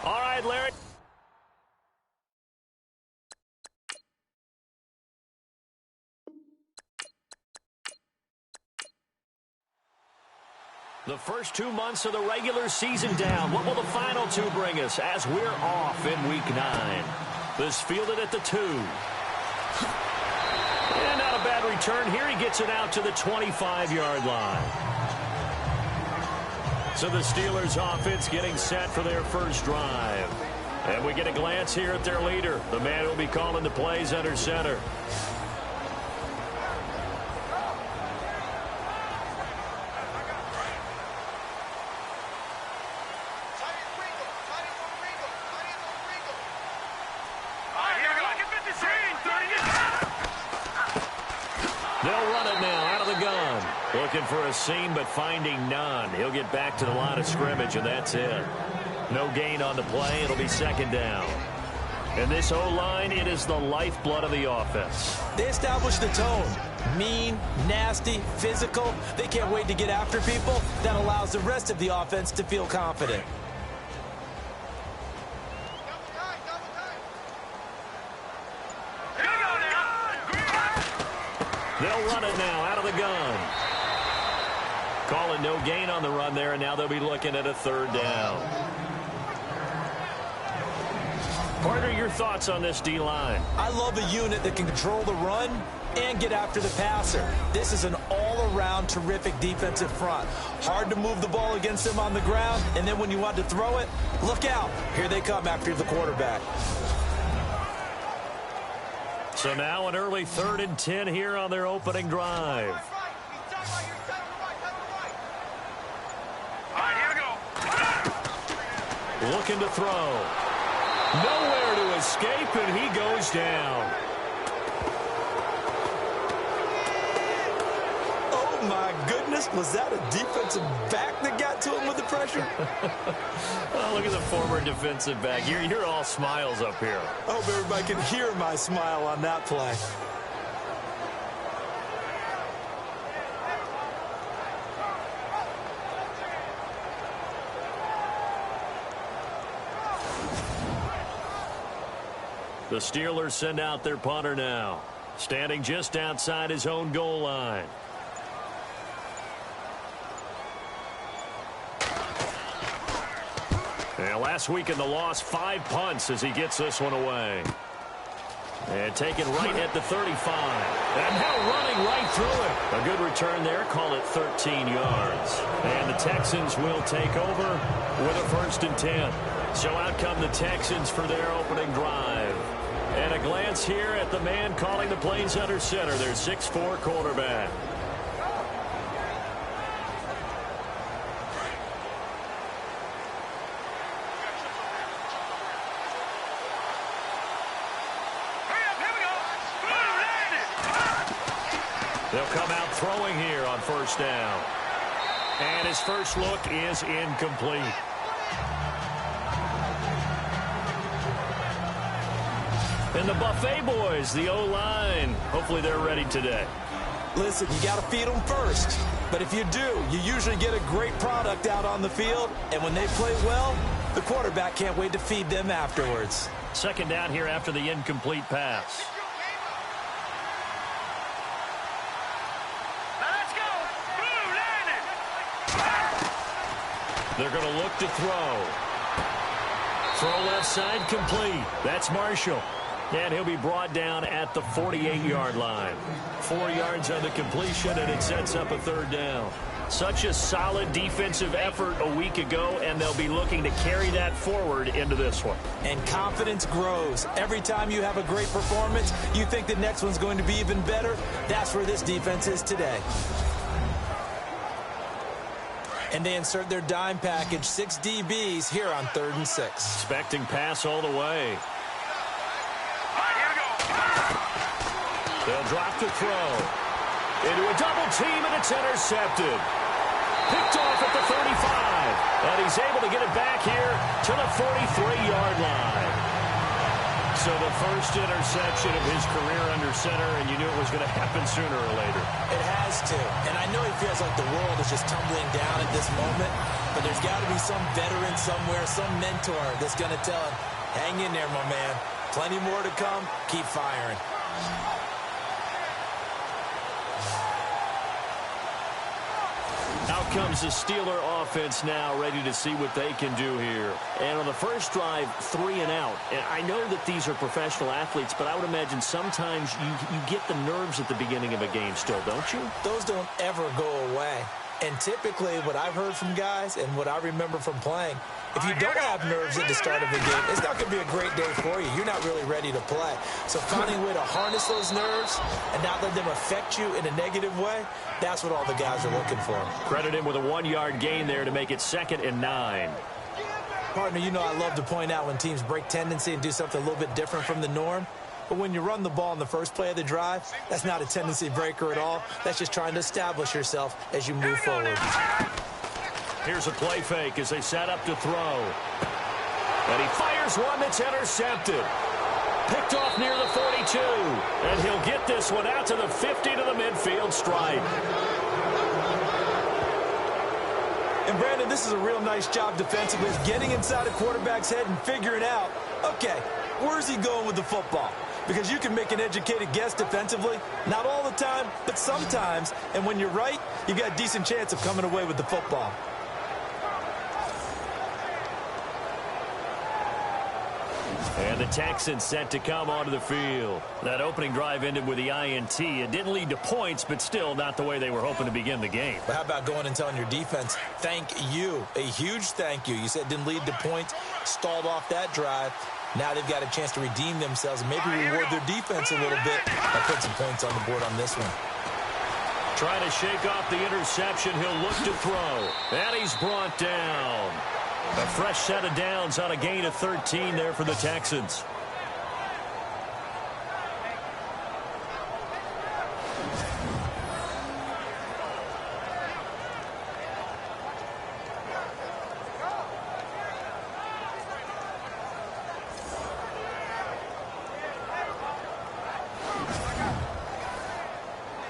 All right, Larry. The first 2 months of the regular season down. What will the final two bring us as we're off in Week 9? This fielded at the 2. And not a bad return here. He gets it out to the 25-yard line. So the Steelers offense getting set for their first drive. And we get a glance here at their leader, the man who will be calling the plays under center. They'll run it now out of the gun. Looking for a seam, but finding none. He'll get back to the line of scrimmage, and that's it. No gain on the play. It'll be second down. And this O-line, it is the lifeblood of the offense. They established the tone. Mean, nasty, physical. They can't wait to get after people. That allows the rest of the offense to feel confident. They'll run it now out of the gun. Calling no gain on the run there, and now they'll be looking at a third down. Partner, your thoughts on this D-line? I love a unit that can control the run and get after the passer. This is an all-around terrific defensive front. Hard to move the ball against them on the ground, and then when you want to throw it, look out. Here they come after the quarterback. So now an early 3rd and 10 here on their opening drive. Looking to throw. Nowhere to escape, and he goes down. Oh, my goodness. Was that a defensive back that got to him with the pressure? Well, look at the former defensive back. You're all smiles up here. I hope everybody can hear my smile on that play. The Steelers send out their punter now, standing just outside his own goal line. And last week in the loss, 5 punts as he gets this one away. And taken right at the 35. And now running right through it. A good return there. Call it 13 yards. And the Texans will take over with a 1st and 10. So out come the Texans for their opening drive. And a glance here at the man calling the plays under center, their 6'4" quarterback. They'll come out throwing here on 1st down. And his first look is incomplete. And the Buffet boys, the O-line, hopefully they're ready today. Listen, you got to feed them first. But if you do, you usually get a great product out on the field. And when they play well, the quarterback can't wait to feed them afterwards. Second down here after the incomplete pass. They're going to look to throw. Throw left side complete. That's Marshall. And he'll be brought down at the 48-yard line. 4 yards on the completion, and it sets up a third down. Such a solid defensive effort a week ago, and they'll be looking to carry that forward into this one. And confidence grows. Every time you have a great performance, you think the next one's going to be even better. That's where this defense is today. And they insert their dime package, 6 DBs here on 3rd and 6. Expecting pass all the way. They'll drop to throw. Into a double team, and it's intercepted. Picked off at the 35. And he's able to get it back here to the 43-yard line. So the first interception of his career under center, and you knew it was going to happen sooner or later. It has to. And I know he feels like the world is just tumbling down at this moment, but there's got to be some veteran somewhere, some mentor that's going to tell him, hang in there, my man. Plenty more to come. Keep firing. Out comes the Steeler offense now, ready to see what they can do here. And on the first drive, 3 and out. And I know that these are professional athletes, but I would imagine sometimes you get the nerves at the beginning of a game still, don't you? Those don't ever go away. And typically what I've heard from guys and what I remember from playing, if you don't have nerves at the start of a game, it's not going to be a great day for you. You're not really ready to play. So finding a way to harness those nerves and not let them affect you in a negative way, that's what all the guys are looking for. Credit him with a 1-yard gain there to make it 2nd and 9. Partner, you know I love to point out when teams break tendency and do something a little bit different from the norm. But when you run the ball in the first play of the drive, that's not a tendency breaker at all. That's just trying to establish yourself as you move forward. Here's a play fake as they set up to throw. And he fires one that's intercepted. Picked off near the 42. And he'll get this one out to the 50 to the midfield stripe. And Brandon, this is a real nice job defensively, getting inside a quarterback's head and figuring out, okay, where's he going with the football? Because you can make an educated guess defensively. Not all the time, but sometimes. And when you're right, you've got a decent chance of coming away with the football. And the Texans set to come onto the field. That opening drive ended with the INT. It didn't lead to points, but still not the way they were hoping to begin the game. But how about going and telling your defense, thank you, a huge thank you. You said it didn't lead to points, stalled off that drive. Now they've got a chance to redeem themselves and maybe reward their defense a little bit by putting some points on the board on this one. Trying to shake off the interception. He'll look to throw. And he's brought down. A fresh set of downs on a gain of 13 there for the Texans.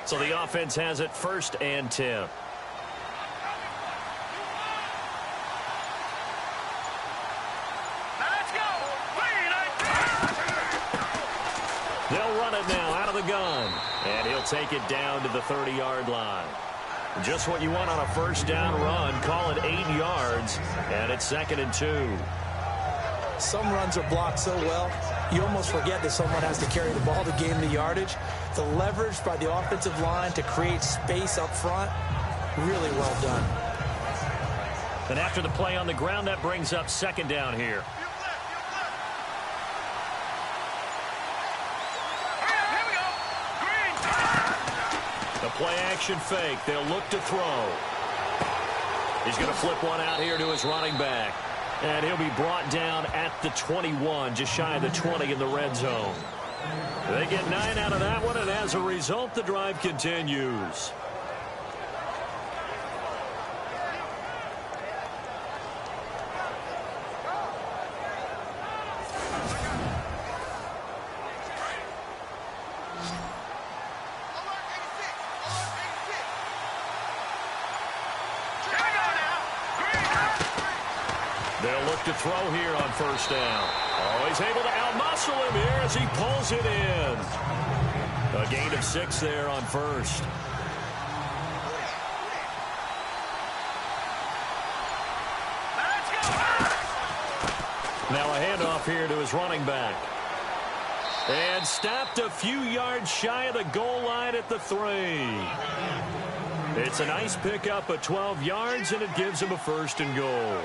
So the offense has it 1st and 10. They'll run it now out of the gun. And he'll take it down to the 30-yard line. Just what you want on a first down run. Call it 8 yards. And it's 2nd and 2. Some runs are blocked so well, you almost forget that someone has to carry the ball to gain the yardage. The leverage by the offensive line to create space up front, really well done. And after the play on the ground, that brings up 2nd down here. The play action fake. They'll look to throw. He's going to flip one out here to his running back. And he'll be brought down at the 21, just shy of the 20 in the red zone. They get 9 out of that one, and as a result, the drive continues. look to throw here on first down. Oh, he's able to outmuscle him here as he pulls it in. A gain of 6 there on first. Now a handoff here to his running back. And stopped a few yards shy of the goal line at the 3. It's a nice pickup of 12 yards, and it gives him a 1st and goal.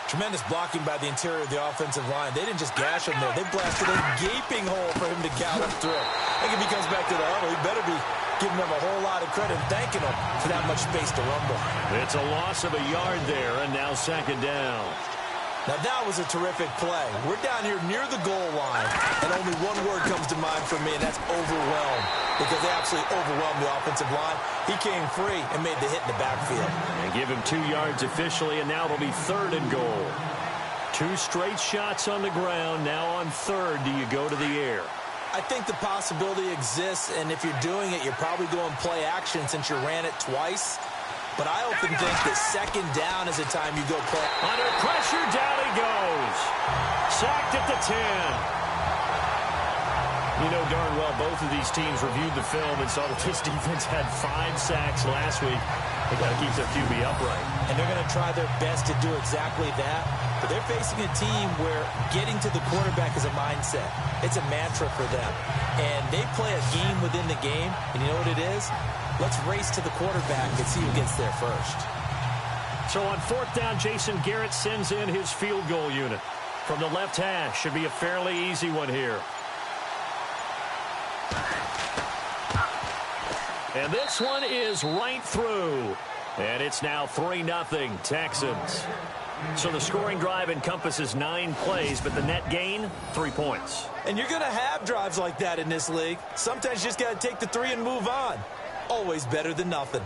Tremendous blocking by the interior of the offensive line. They didn't just gash him there. They blasted a gaping hole for him to gallop through. I think if he comes back to the huddle, he better be giving them a whole lot of credit and thanking them for that much space to rumble. It's a loss of a yard there, and now 2nd down. Now that was a terrific play. We're down here near the goal line, and only one word comes to mind for me, and that's overwhelmed, because they absolutely overwhelmed the offensive line. He came free and made the hit in the backfield. And give him 2 yards officially, and now it'll be 3rd and goal. 2 straight shots on the ground. Now on 3rd, do you go to the air? I think the possibility exists, and if you're doing it, you're probably going play action since you ran it twice. But I often think that 2nd down is the time you go play. Under pressure, down he goes. Sacked at the 10. You know darn well both of these teams reviewed the film and saw that this defense had 5 sacks last week. They got to keep their QB upright. And they're going to try their best to do exactly that. But they're facing a team where getting to the quarterback is a mindset. It's a mantra for them. And they play a game within the game. And you know what it is? Let's race to the quarterback and see who gets there first. So on 4th down, Jason Garrett sends in his field goal unit. From the left hash, should be a fairly easy one here. And this one is right through. And it's now 3-0 Texans. So the scoring drive encompasses 9 plays, but the net gain, 3 points. And you're going to have drives like that in this league. Sometimes you just got to take the 3 and move on. Always better than nothing.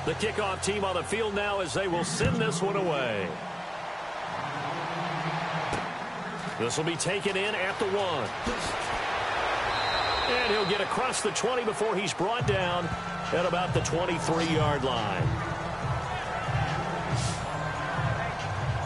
The kickoff team on the field now as they will send this one away. This will be taken in at the 1. And he'll get across the 20 before he's brought down at about the 23-yard line.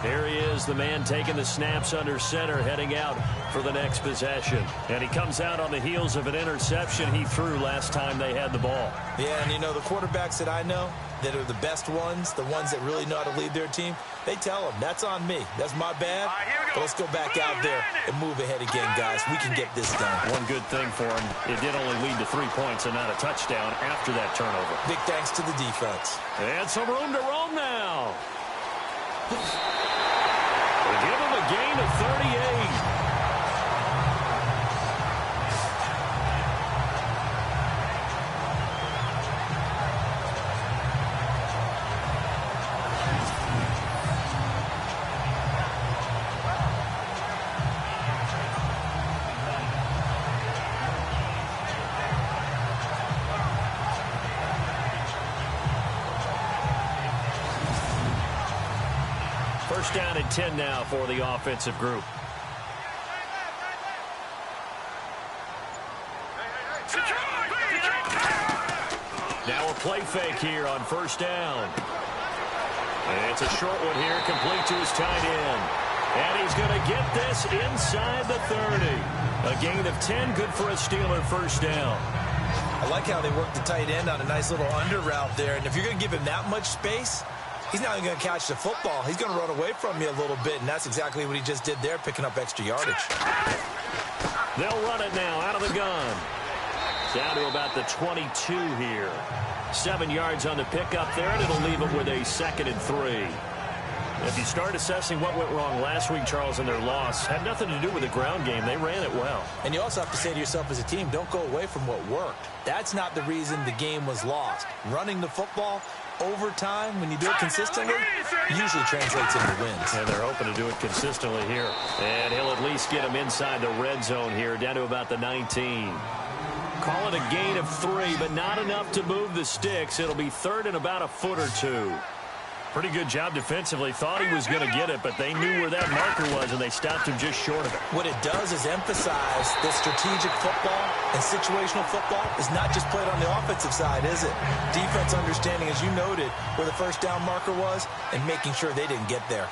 Here he is, the man taking the snaps under center, heading out for the next possession. And he comes out on the heels of an interception he threw last time they had the ball. Yeah, and you know, the quarterbacks that I know that are the best ones, the ones that really know how to lead their team, they tell them, that's on me. That's my bad. But let's go back out there and move ahead again, guys. We can get this done. One good thing for him, it did only lead to 3 points and not a touchdown after that turnover. Big thanks to the defense. And some room to roam now. We'll give him a gain of 38. First down and 10 now for the offensive group. Now a play fake here on first down. And it's a short one here, complete to his tight end. And he's going to get this inside the 30. A gain of 10, good for a Steeler first down. I like how they work the tight end on a nice little under route there. And if you're going to give him that much space, he's not even going to catch the football. He's going to run away from you a little bit, and that's exactly what he just did there, picking up extra yardage. They'll run it now out of the gun. Down to about the 22 here. 7 yards on the pickup there, and it'll leave them with a 2nd and 3. If you start assessing what went wrong last week, Charles, in their loss, had nothing to do with the ground game. They ran it well. And you also have to say to yourself as a team, don't go away from what worked. That's not the reason the game was lost. Running the football over time, when you do it consistently, usually translates into wins. And they're hoping to do it consistently here. And he'll at least get them inside the red zone here, down to about the 19. Call it a gain of 3, but not enough to move the sticks. It'll be 3rd and about a foot or 2. Pretty good job defensively. Thought he was going to get it, but they knew where that marker was, and they stopped him just short of it. What it does is emphasize that strategic football and situational football is not just played on the offensive side, is it? Defense understanding, as you noted, where the first down marker was and making sure they didn't get there.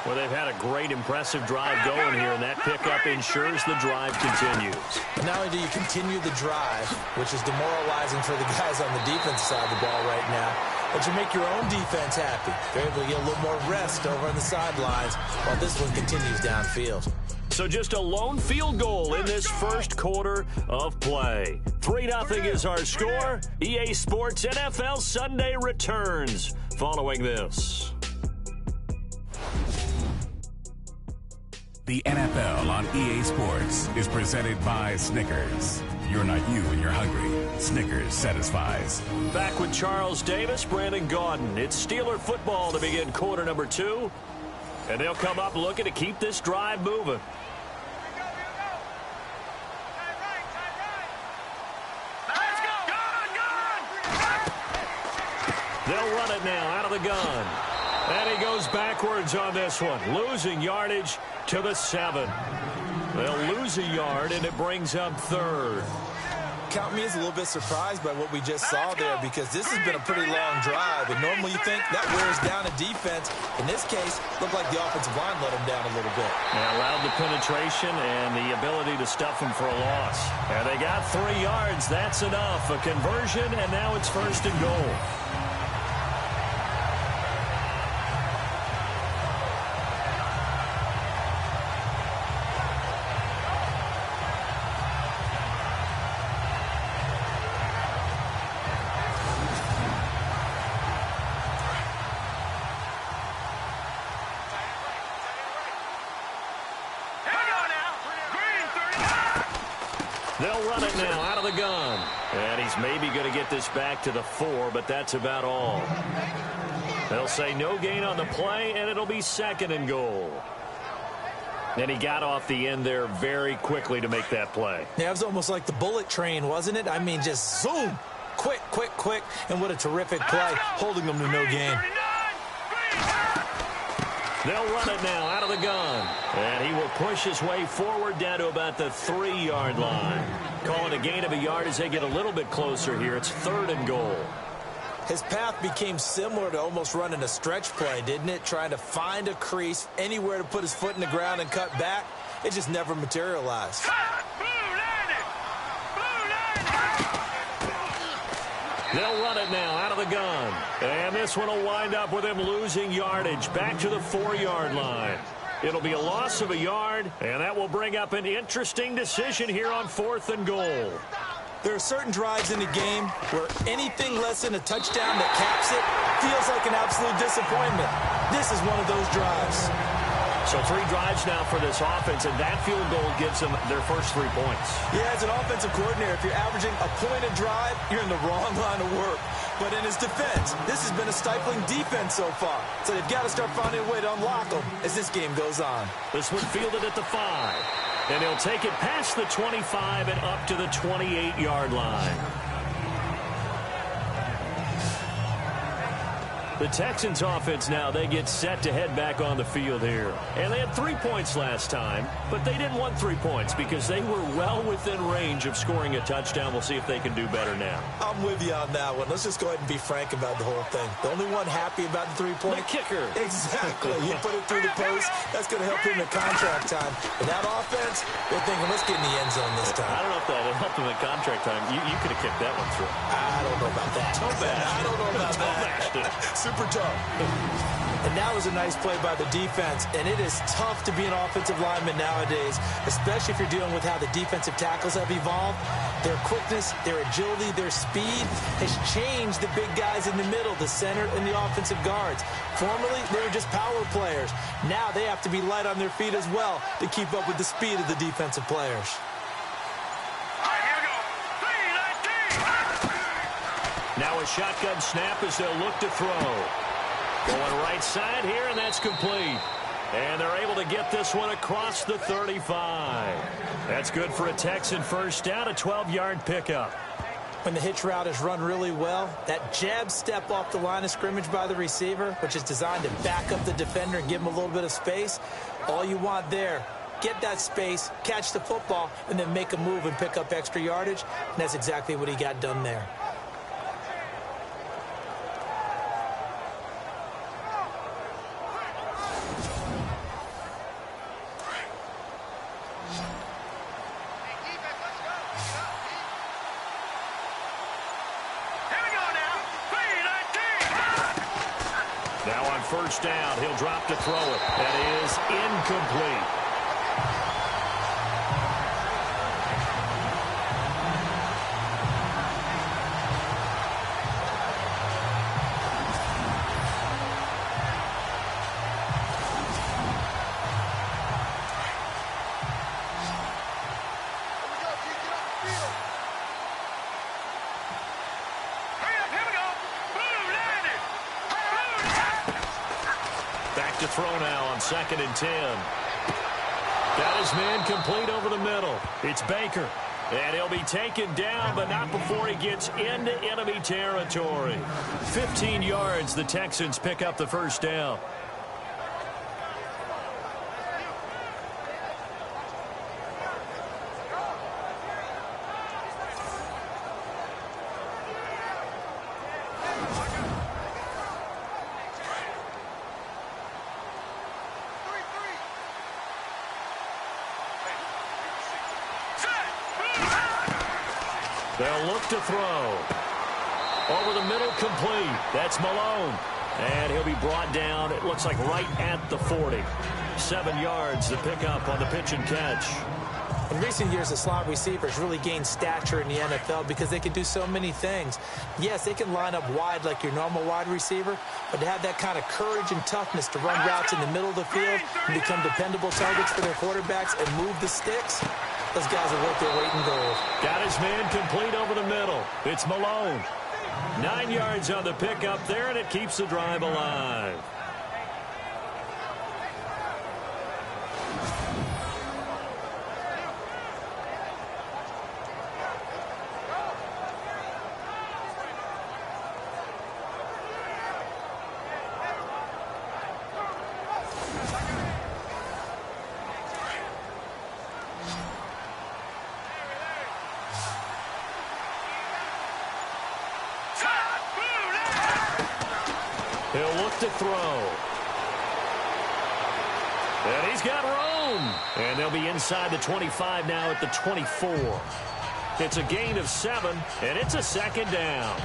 Well, they've had a great, impressive drive going here, and that pickup ensures the drive continues. Not only do you continue the drive, which is demoralizing for the guys on the defensive side of the ball right now, but you make your own defense happy. They're able to get a little more rest over on the sidelines while this one continues downfield. So just a lone field goal in this first quarter of play. 3-0 is our score. EA Sports NFL Sunday returns following this. The NFL on EA Sports is presented by Snickers. You're not you when you're hungry. Snickers satisfies. Back with Charles Davis, Brandon Gaudin. It's Steeler football to begin quarter number 2. And they'll come up looking to keep this drive moving. They'll run it now out of the gun. And he goes backwards on this one, losing yardage to the 7. They'll lose a yard, and it brings up 3rd. Count me as a little bit surprised by what we just saw there, because this has been a pretty long drive, and normally you think that wears down a defense. In this case, looked like the offensive line let them down a little bit. They allowed the penetration and the ability to stuff them for a loss. And they got 3 yards. That's enough. A conversion, and now it's 1st and goal. They'll run it now out of the gun. And he's maybe going to get this back to the 4, but that's about all. They'll say no gain on the play, and it'll be 2nd and goal. And he got off the end there very quickly to make that play. Yeah, it was almost like the bullet train, wasn't it? I mean, just zoom. Quick, quick, quick. And what a terrific play, holding them to no gain. They'll run it now out of the gun. And he will push his way forward down to about the 3-yard line. Call it a gain of a yard as they get a little bit closer here. It's 3rd and goal. His path became similar to almost running a stretch play, didn't it? Trying to find a crease, anywhere to put his foot in the ground and cut back. It just never materialized. They'll run it now out of the gun. And this one will wind up with him losing yardage back to the 4-yard line. It'll be a loss of a yard, and that will bring up an interesting decision here on 4th and goal. There are certain drives in the game where anything less than a touchdown that caps it feels like an absolute disappointment. This is one of those drives. So 3 drives now for this offense, and that field goal gives them their first 3 points. Yeah, as an offensive coordinator, if you're averaging a point a drive, you're in the wrong line of work. But in his defense, this has been a stifling defense so far. So they've got to start finding a way to unlock them as this game goes on. This one fielded at the 5. And he'll take it past the 25 and up to the 28-yard line. The Texans offense now, they get set to head back on the field here. And they had 3 points last time, but they didn't want 3 points because they were well within range of scoring a touchdown. We'll see if they can do better now. I'm with you on that one. Let's just go ahead and be frank about the whole thing. The only one happy about the 3-point? The kicker. Exactly. You put it through the post. That's going to help him in contract time. But that offense, they're thinking, let's get in the end zone this time. I don't know if that helped him in contract time. You could have kicked that one through. I don't know about that. I don't know about that. Super tough. And that was a nice play by the defense, and it is tough to be an offensive lineman nowadays, especially if you're dealing with how the defensive tackles have evolved. Their quickness, their agility, their speed has changed the big guys in the middle, the center, and the offensive guards. Formerly, they were just power players. Now they have to be light on their feet as well to keep up with the speed of the defensive players. Now a shotgun snap as they'll look to throw. Going right side here, and that's complete. And they're able to get this one across the 35. That's good for a Texan first down, a 12-yard pickup. When the hitch route is run really well, that jab step off the line of scrimmage by the receiver, which is designed to back up the defender and give him a little bit of space, all you want there, get that space, catch the football, and then make a move and pick up extra yardage, and that's exactly what he got done there. Now on first down, he'll drop to throw it. That is incomplete. Back to throw now on 2nd and 10. Got his man complete over the middle. It's Baker. And he'll be taken down, but not before he gets into enemy territory. 15 yards, the Texans pick up the first down. They'll look to throw. Over the middle, complete. That's Malone. And he'll be brought down, it looks like right at the 40. 7 yards to pick up on the pitch and catch. In recent years, the slot receivers really gained stature in the NFL because they can do so many things. Yes, they can line up wide like your normal wide receiver, but to have that kind of courage and toughness to run routes in the middle of the field and become dependable targets for their quarterbacks and move the sticks, those guys are worth their weight in gold. Got his man complete over the middle. It's Malone. 9 yards on the pickup there, and it keeps the drive alive. He'll look to throw. And he's got room. And they'll be inside the 25 now at the 24. It's a gain of 7, and it's a 2nd down.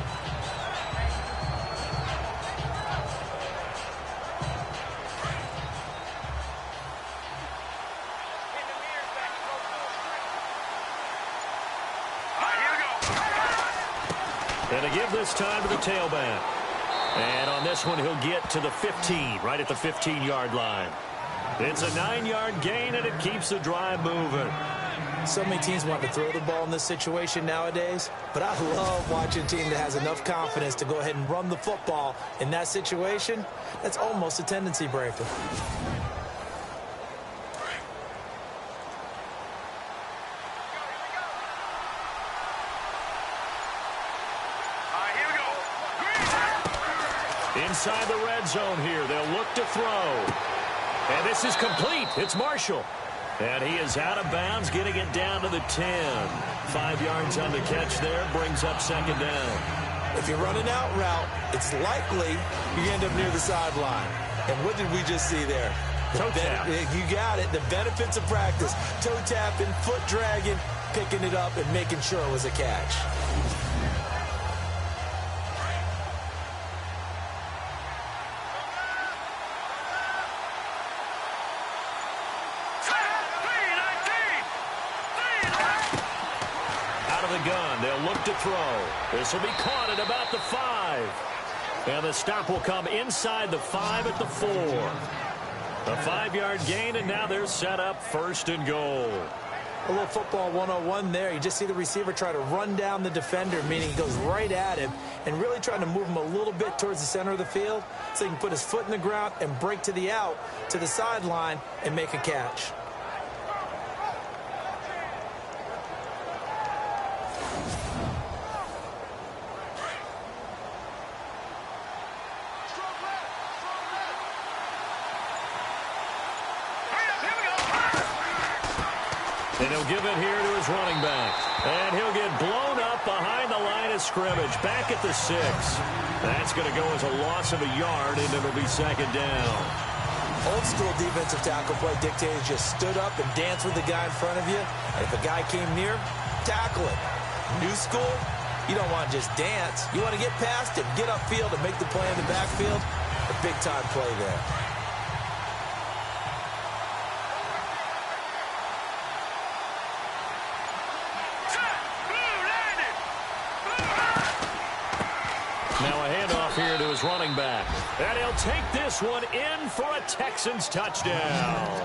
And to give this time to the tailback. And on this one, he'll get to the 15, right at the 15-yard line. It's a 9-yard gain, and it keeps the drive moving. So many teams want to throw the ball in this situation nowadays, but I love watching a team that has enough confidence to go ahead and run the football in that situation. That's almost a tendency breaker. Inside the red zone here, they'll look to throw. And this is complete. It's Marshall. And he is out of bounds, getting it down to the 10. 5 yards on the catch there, brings up 2nd down. If you're running out route, it's likely you end up near the sideline. And what did we just see there? Toe tap. You got it. The benefits of practice. Toe tapping, foot dragging, picking it up, and making sure it was a catch. Gun. They'll look to throw. This will be caught at about the 5. And the stop will come inside the 5 at the 4. A 5-yard gain, and now they're set up 1st and goal. A little football 101 there. You just see the receiver try to run down the defender, meaning he goes right at him, and really trying to move him a little bit towards the center of the field so he can put his foot in the ground and break to the out, to the sideline, and make a catch. And he'll give it here to his running back. And he'll get blown up behind the line of scrimmage, back at the 6. That's going to go as a loss of a yard, and it'll be second down. Old school defensive tackle play dictated just stood up and danced with the guy in front of you. And if a guy came near, tackle him. New school, you don't want to just dance. You want to get past him, get upfield, and make the play in the backfield. A big-time play there. Now a handoff here to his running back. And he'll take this one in for a Texans touchdown.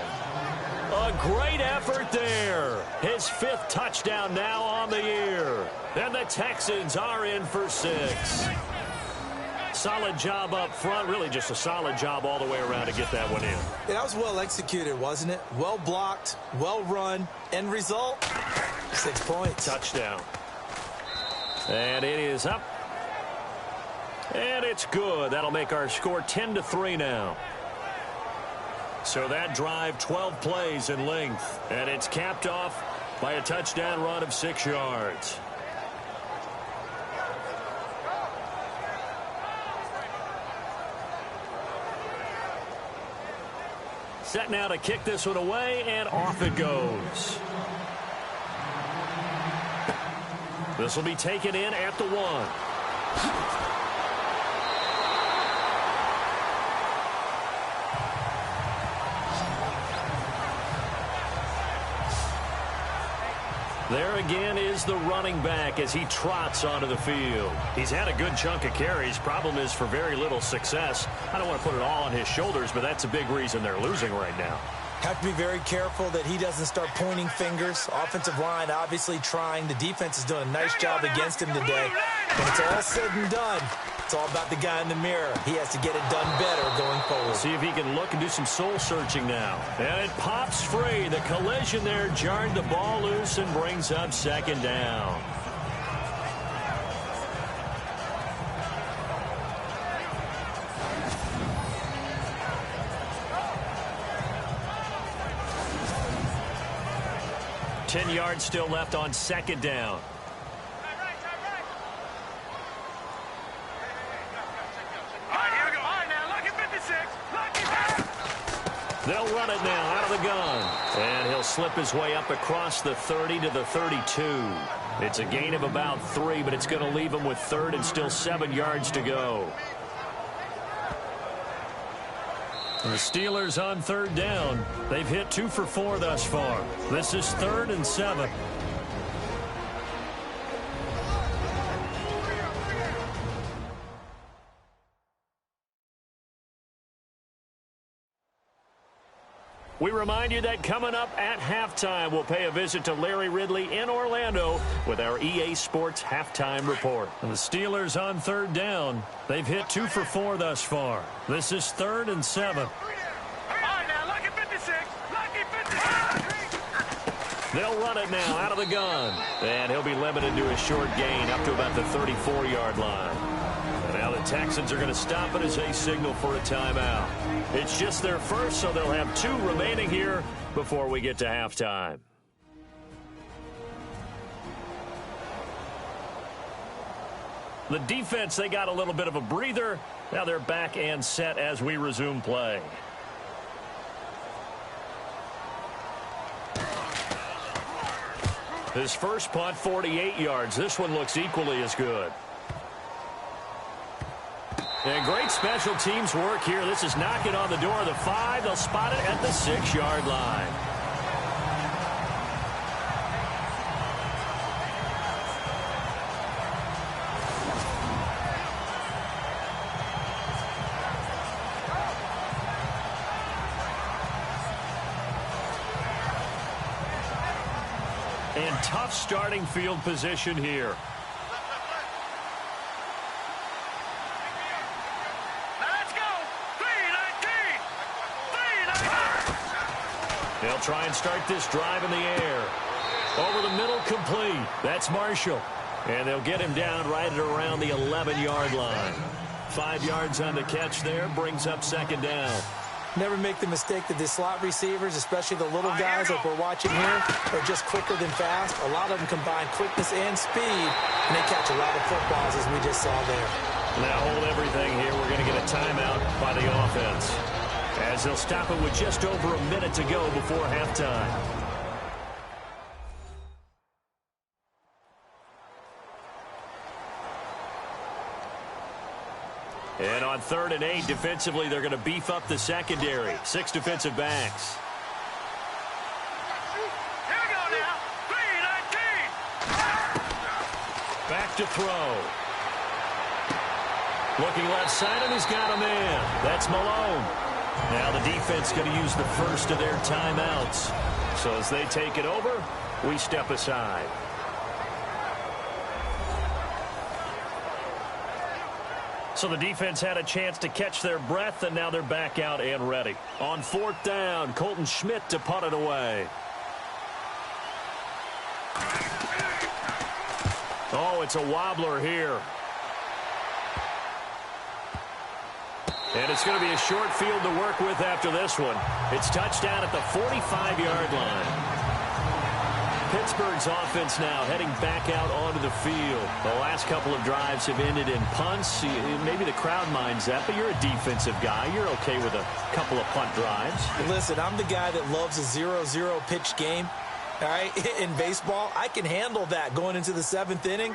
A great effort there. His 5th touchdown now on the year. And the Texans are in for 6. Solid job up front. Really just a solid job all the way around to get that one in. Yeah, that was well executed, wasn't it? Well blocked, well run. End result, 6 points. Touchdown. And it is up. And it's good. That'll make our score 10-3 now. So that drive, 12 plays in length. And it's capped off by a touchdown run of 6 yards. Set now to kick this one away, and off it goes. This will be taken in at the 1. There again is the running back as he trots onto the field. He's had a good chunk of carries. Problem is for very little success. I don't want to put it all on his shoulders, but that's a big reason they're losing right now. Have to be very careful that he doesn't start pointing fingers. Offensive line obviously trying. The defense is doing a nice job against him today. When it's all said and done, it's all about the guy in the mirror. He has to get it done better going forward. See if he can look and do some soul searching now. And it pops free. The collision there jarred the ball loose and brings up second down. Ten yards still left on second down. They'll run it now out of the gun. And he'll slip his way up across the 30 to the 32. It's a gain of about 3, but it's going to leave him with 3rd and still 7 yards to go. The Steelers on 3rd down. They've hit 2 for 4 thus far. This is 3rd and 7. We remind you that coming up at halftime, we'll pay a visit to Larry Ridley in Orlando with our EA Sports Halftime Report. And the Steelers on 3rd down. They've hit 2 for 4 thus far. This is 3rd and 7. They'll run it now out of the gun. And he'll be limited to a short gain up to about the 34-yard line. And now the Texans are going to stop it as they signal for a timeout. It's just their first, so they'll have 2 remaining here before we get to halftime. The defense, they got a little bit of a breather. Now they're back and set as we resume play. His first punt, 48 yards. This one looks equally as good. And great special teams work here. This is knocking on the door of the 5. They'll spot it at the 6-yard line. And tough starting field position here. They'll try and start this drive in the air. Over the middle, complete. That's Marshall. And they'll get him down right at around the 11-yard line. 5 yards on the catch there, brings up second down. Never make the mistake that the slot receivers, especially the little guys like we're watching here, are just quicker than fast. A lot of them combine quickness and speed, and they catch a lot of footballs, as we just saw there. Now hold everything here. We're going to get a timeout by the offense, as they'll stop it with just over a minute to go before halftime. And on 3rd and 8, defensively, they're going to beef up the secondary. 6 defensive backs. Here we go now. 3-19. Back to throw. Looking left side, and he's got a man. That's Malone. Now the defense going to use the first of their timeouts. So as they take it over, we step aside. So the defense had a chance to catch their breath, and now they're back out and ready. On 4th down, Colton Schmidt to punt it away. Oh, it's a wobbler here. And it's going to be a short field to work with after this one. It's touchdown at the 45-yard line. Pittsburgh's offense now heading back out onto the field. The last couple of drives have ended in punts. Maybe the crowd minds that, but you're a defensive guy. You're okay with a couple of punt drives. Listen, I'm the guy that loves a 0-0 pitch game. All right, in baseball, I can handle that going into the 7th inning.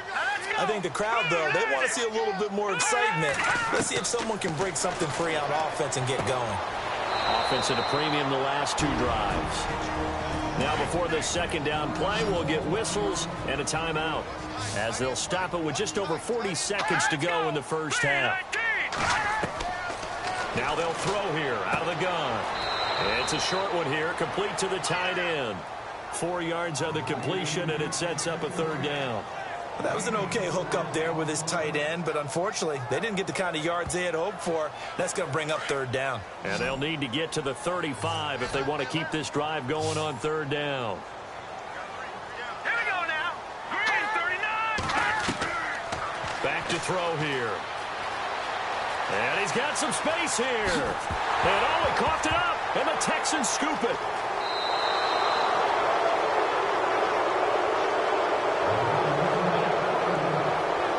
I think the crowd, though, they want to see a little bit more excitement. Let's see if someone can break something free on offense and get going. Offense at a premium the last 2 drives. Now before the 2nd down play, we'll get whistles and a timeout, as they'll stop it with just over 40 seconds to go in the first half. Now they'll throw here out of the gun. It's a short one here, complete to the tight end. 4 yards on the completion, and it sets up a 3rd down. Well, that was an okay hook up there with his tight end, but unfortunately, they didn't get the kind of yards they had hoped for. That's going to bring up 3rd down. And they'll need to get to the 35 if they want to keep this drive going on 3rd down. Here we go now. Green 39. Back to throw here. And he's got some space here. And oh, he coughed it up, and the Texans scoop it.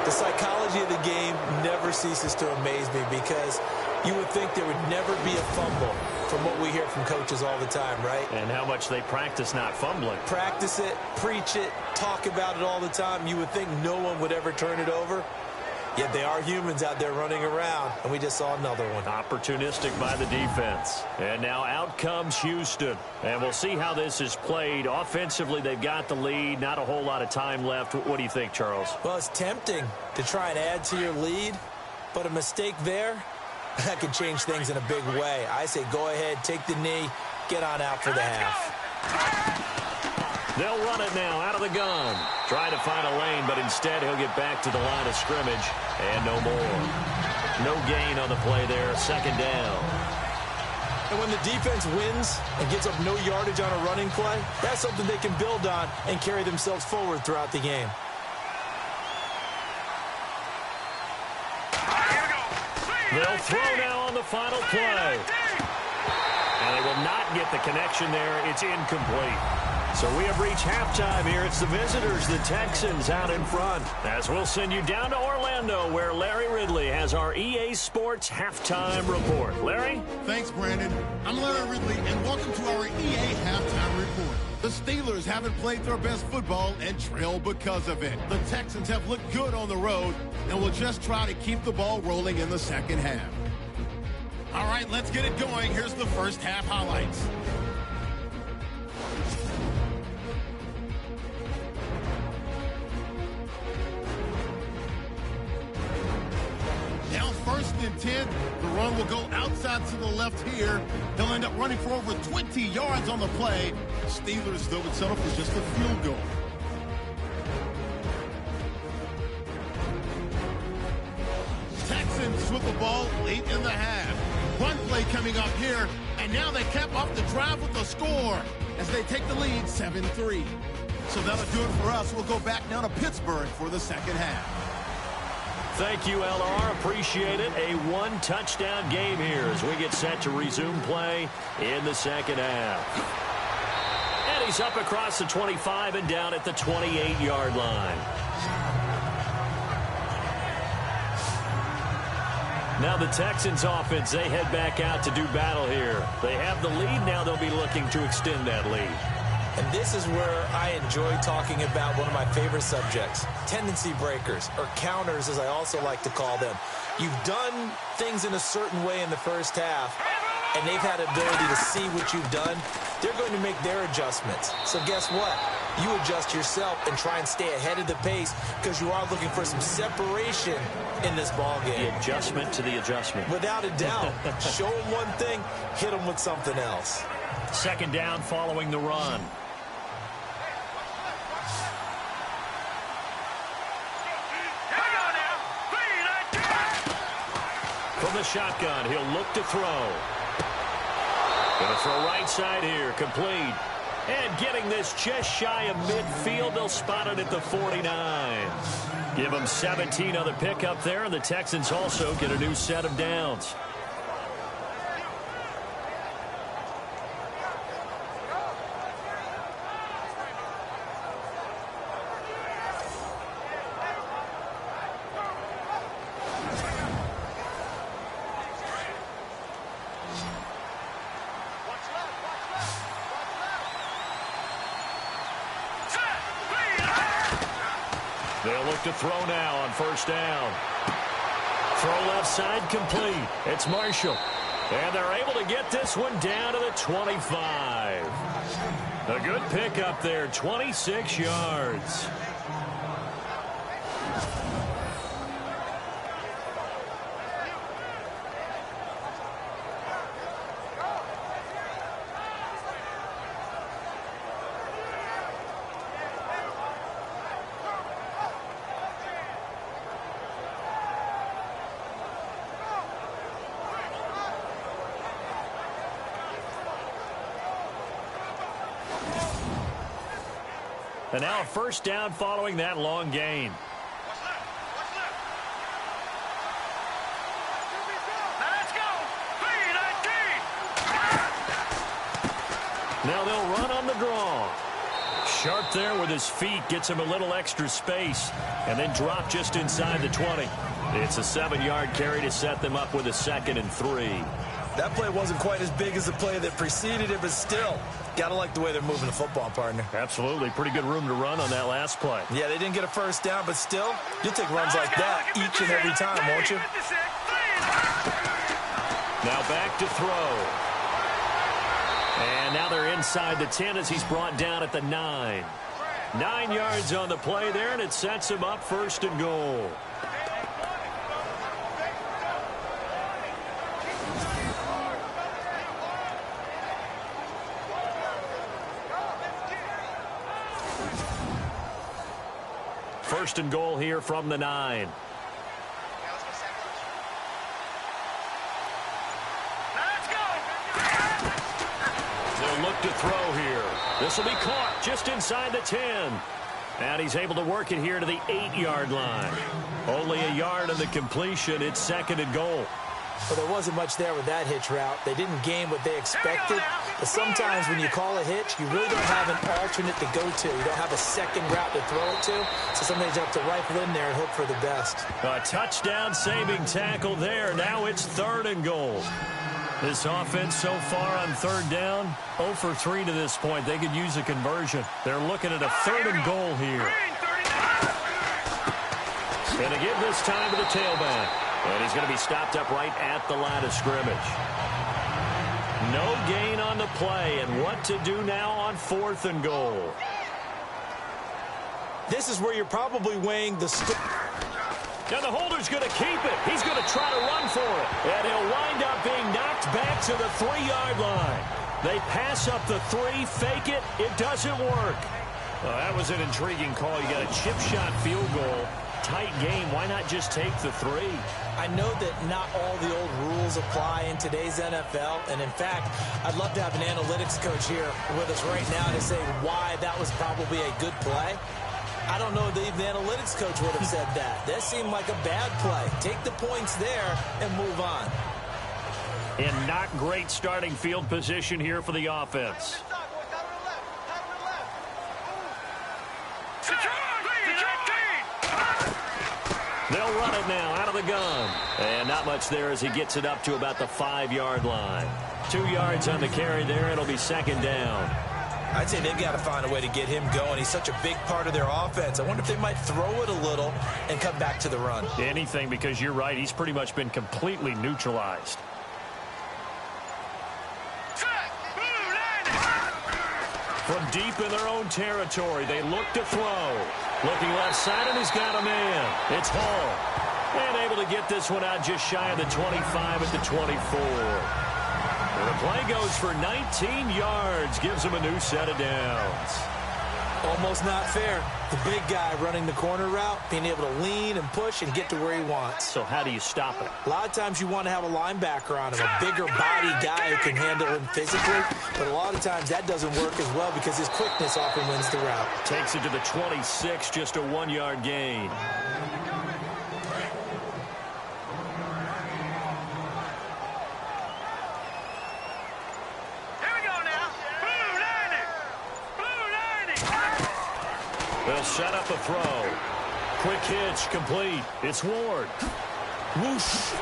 The psychology of the game never ceases to amaze me, because you would think there would never be a fumble from what we hear from coaches all the time, right? And how much they practice not fumbling. Practice it, preach it, talk about it all the time. You would think no one would ever turn it over. Yet they are humans out there running around, and we just saw another one. Opportunistic by the defense. And now out comes Houston. And we'll see how this is played. Offensively, they've got the lead. Not a whole lot of time left. What do you think, Charles? Well, it's tempting to try and add to your lead, but a mistake there, that could change things in a big way. I say go ahead, take the knee, get on out for the half. They'll run it now out of the gun. Try to find a lane, but instead he'll get back to the line of scrimmage. And no more. No gain on the play there. 2nd down. And when the defense wins and gets up no yardage on a running play, that's something they can build on and carry themselves forward throughout the game. They'll throw now on the final play. And they will not get the connection there. It's incomplete. So we have reached halftime here. It's the visitors, the Texans, out in front. As we'll send you down to Orlando, where Larry Ridley has our EA Sports Halftime Report. Larry? Thanks, Brandon. I'm Larry Ridley, and welcome to our EA Halftime Report. The Steelers haven't played their best football and trail because of it. The Texans have looked good on the road and will just try to keep the ball rolling in the second half. All right, let's get it going. Here's the first half highlights. Now 1st and 10. The run will go outside to the left here. He'll end up running for over 20 yards on the play. Steelers, though, would settle for just a field goal. Texans with the ball late in the half. One play coming up here, and now they cap off the drive with a score as they take the lead 7-3. So that'll do it for us. We'll go back now to Pittsburgh for the second half. Thank you, LR. Appreciate it. A one-touchdown game here as we get set to resume play in the second half. And he's up across the 25 and down at the 28-yard line. Now the Texans offense, they head back out to do battle here. They have the lead. Now they'll be looking to extend that lead. And this is where I enjoy talking about one of my favorite subjects, tendency breakers, or counters as I also like to call them. You've done things in a certain way in the first half, and they've had ability to see what you've done. They're going to make their adjustments. So guess what? You adjust yourself and try and stay ahead of the pace because you are looking for some separation in this ball game. The adjustment to the adjustment. Without a doubt. Show them one thing, hit them with something else. Second down following the run. From the shotgun, he'll look to throw. Going to throw right side here, complete. And getting this just shy of midfield, they'll spot it at the 49. Give them 17 on the pickup there, and the Texans also get a new set of downs. They'll look to throw now on first down. Throw left side complete. It's Marshall. And they're able to get this one down to the 25. A good pickup there, 26 yards. And now a first down following that long gain. Let's go. Now they'll run on the draw. Sharp there with his feet. Gets him a little extra space. And then drop just inside the 20. It's a 7-yard carry to set them up with a 2nd and 3. That play wasn't quite as big as the play that preceded it, but still, got to like the way they're moving the football, partner. Absolutely. Pretty good room to run on that last play. Yeah, they didn't get a first down, but still, you'll take runs like that each and every time, won't you? Now back to throw. And now they're inside the 10 as he's brought down at the 9. 9 yards on the play there, and it sets him up 1st and goal. First and goal here from the 9. Let's go. They'll look to throw here. This will be caught just inside the 10. And he's able to work it here to the 8-yard line. Only a yard on the completion. It's 2nd and goal. Well, there wasn't much there with that hitch route. They didn't gain what they expected. But sometimes when you call a hitch, you really don't have an alternate to go to. You don't have a second route to throw it to. So sometimes you have to rifle in there and hope for the best. A touchdown-saving tackle there. Now it's 3rd and goal. This offense so far on 3rd down, 0 for 3 to this point. They could use a conversion. They're looking at a 3rd and goal here. And to give this time to the tailback. And he's going to be stopped up right at the line of scrimmage. No gain on the play. And what to do now on 4th and goal. This is where you're probably weighing the... Now the holder's going to keep it. He's going to try to run for it. And he'll wind up being knocked back to the 3-yard line. They pass up the 3, fake it. It doesn't work. Well, that was an intriguing call. You got a chip shot field goal. Tight game. Why not just take the 3? I know that not all the old rules apply in today's NFL. And, in fact, I'd love to have an analytics coach here with us right now to say why that was probably a good play. I don't know if even the analytics coach would have said that. That seemed like a bad play. Take the points there and move on. And not great starting field position here for the offense. They'll run it now out of the gun. And not much there as he gets it up to about the 5-yard line. 2 yards on the carry there. It'll be second down. I'd say they've got to find a way to get him going. He's such a big part of their offense. I wonder if they might throw it a little and come back to the run. Anything, because you're right. He's pretty much been completely neutralized. From deep in their own territory, they look to throw. Looking left side, and he's got a man. It's Hall. And able to get this one out just shy of the 25 at the 24. And the play goes for 19 yards. Gives him a new set of downs. Almost not fair. The big guy running the corner route, being able to lean and push and get to where he wants. So how do you stop it? A lot of times you want to have a linebacker on him, a bigger body guy who can handle him physically. But a lot of times that doesn't work as well because his quickness often wins the route. Takes it to the 26, just a 1-yard gain. They'll set up a throw. Quick hitch, complete. It's Ward. Whoosh.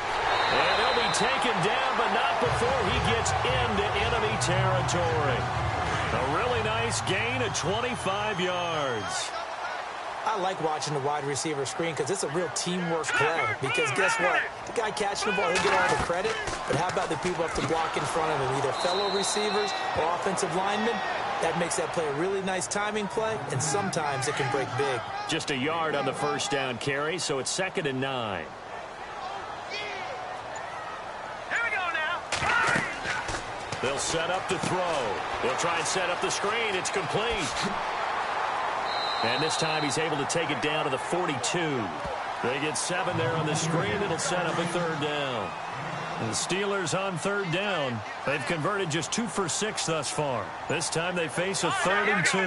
And he'll be taken down, but not before he gets into enemy territory. A really nice gain of 25 yards. I like watching the wide receiver screen because it's a real teamwork play. Because guess what? The guy catching the ball, he'll get all the credit. But how about the people have to block in front of him, either fellow receivers or offensive linemen? That makes that play a really nice timing play, and sometimes it can break big. Just a yard on the first down carry, so it's 2nd and 9. Here we go now. They'll set up to throw. They'll try and set up the screen. It's complete. And this time he's able to take it down to the 42. They get 7 there on the screen. It'll set up a 3rd down. And the Steelers on 3rd down. They've converted just 2 for 6 thus far. This time they face a 3rd and 2.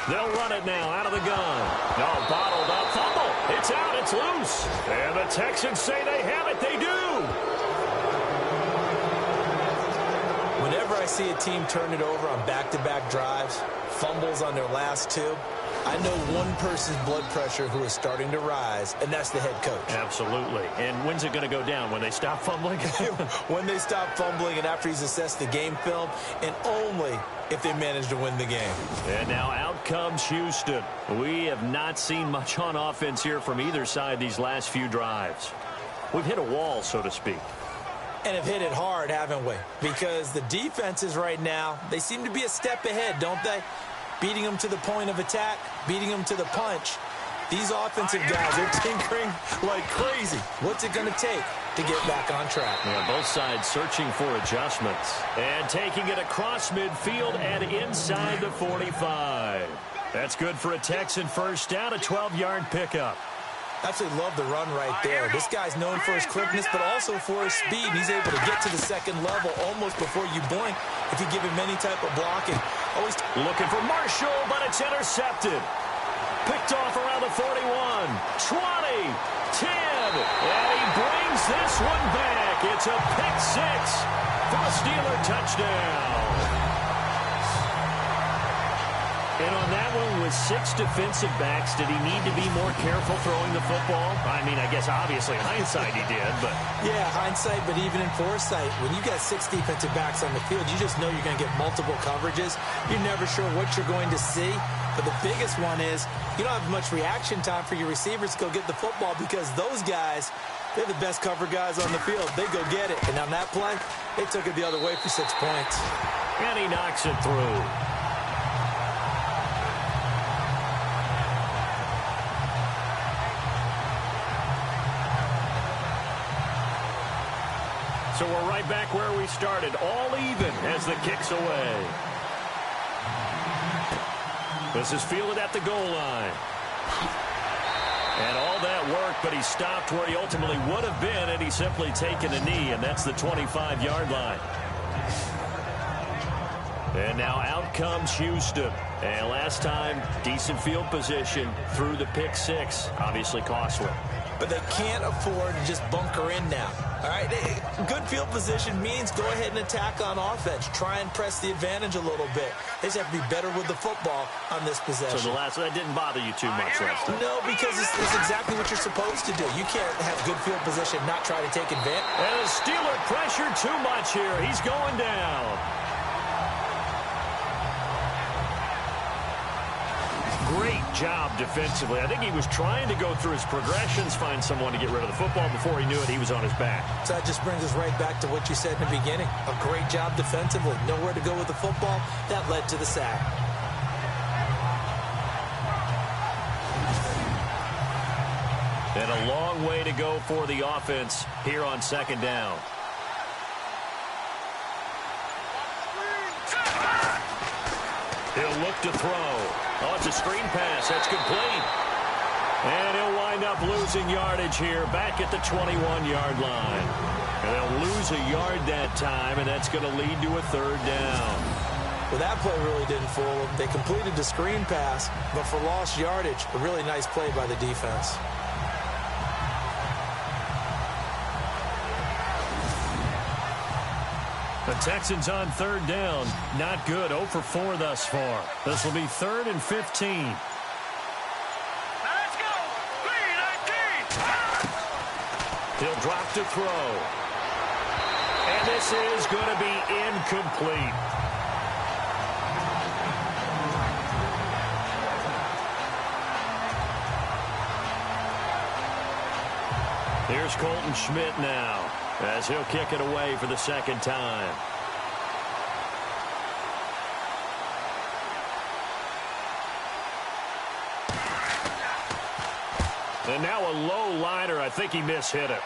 They'll run it now out of the gun. No, bottled up. Fumble. It's out. It's loose. And the Texans say they have it. They do. Whenever I see a team turn it over on back-to-back drives, fumbles on their last 2, I know one person's blood pressure who is starting to rise, and that's the head coach. Absolutely. And when's it going to go down? When they stop fumbling? When they stop fumbling and after he's assessed the game film, and only if they manage to win the game. And now out comes Houston. We have not seen much on offense here from either side these last few drives. We've hit a wall, so to speak. And have hit it hard, haven't we? Because the defenses right now, they seem to be a step ahead, don't they? Beating them to the point of attack, beating them to the punch. These offensive guys are tinkering like crazy. What's it going to take to get back on track? Yeah, both sides searching for adjustments. And taking it across midfield and inside the 45. That's good for a Texan first down, a 12-yard pickup. Absolutely love the run right there. This guy's known for his quickness, but also for his speed. He's able to get to the second level almost before you blink if you give him any type of blocking. Always looking for Marshall, but it's intercepted. Picked off around the 41, 20, 10, and he brings this one back. It's a pick 6 for a Steeler touchdown. And on that one, with 6 defensive backs, did he need to be more careful throwing the football? I mean, I guess obviously hindsight he did, but... Yeah, hindsight, but even in foresight, when you got 6 defensive backs on the field, you just know you're going to get multiple coverages. You're never sure what you're going to see. But the biggest one is you don't have much reaction time for your receivers to go get the football because those guys, they're the best cover guys on the field. They go get it. And on that play, they took it the other way for 6 points. And he knocks it through. So we're right back where we started, all even as the kick's away. This is fielded at the goal line. And all that work, but he stopped where he ultimately would have been, and he's simply taken a knee, and that's the 25-yard line. And now out comes Houston. And last time, decent field position through the pick six. Obviously costly. But they can't afford to just bunker in now. All right, good field position means go ahead and attack on offense. Try and press the advantage a little bit. They just have to be better with the football on this possession. So that didn't bother you too much last time? No, because it's exactly what you're supposed to do. You can't have good field position, not try to take advantage. And the Steeler pressure too much here. He's going down. Great job defensively. I think he was trying to go through his progressions, find someone to get rid of the football. Before he knew it, he was on his back. So that just brings us right back to what you said in the beginning. A great job defensively. Nowhere to go with the football. That led to the sack. And a long way to go for the offense here on second down. He'll look to throw. Oh, it's a screen pass. That's complete. And he'll wind up losing yardage here back at the 21-yard line. And they'll lose a yard that time, and that's going to lead to a third down. Well, that play really didn't fool them. They completed the screen pass, but for lost yardage, a really nice play by the defense. The Texans on third down. Not good. 0 for 4 thus far. This will be 3rd and 15. Now let's go. 3-19. He'll drop to throw. And this is going to be incomplete. Here's Colton Schmidt now, as he'll kick it away for the second time. And now a low liner. I think he mishit it.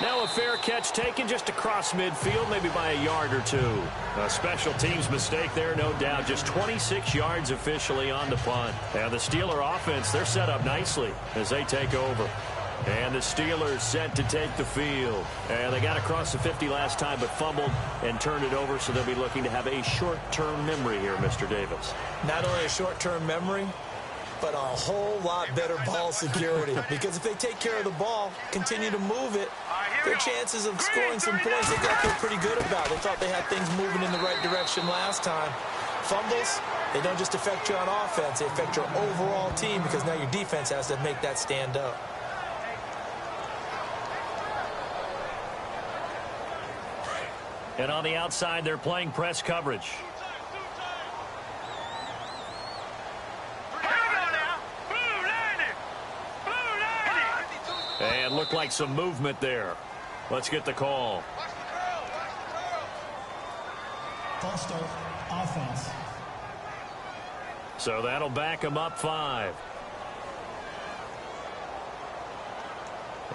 Now a fair catch taken just across midfield, maybe by a yard or two. A special teams mistake there, no doubt. Just 26 yards officially on the punt. And the Steeler offense, they're set up nicely as they take over. And the Steelers set to take the field. And they got across the 50 last time, but fumbled and turned it over, so they'll be looking to have a short-term memory here, Mr. Davis. Not only a short-term memory, but a whole lot better ball security. Because if they take care of the ball, continue to move it, their chances of scoring some points, they got to feel pretty good about. They thought they had things moving in the right direction last time. Fumbles, they don't just affect you on offense, they affect your overall team, because now your defense has to make that stand up. And on the outside, they're playing press coverage. And looked like some movement there. Let's get the call. False start, offense. So that'll back them up 5.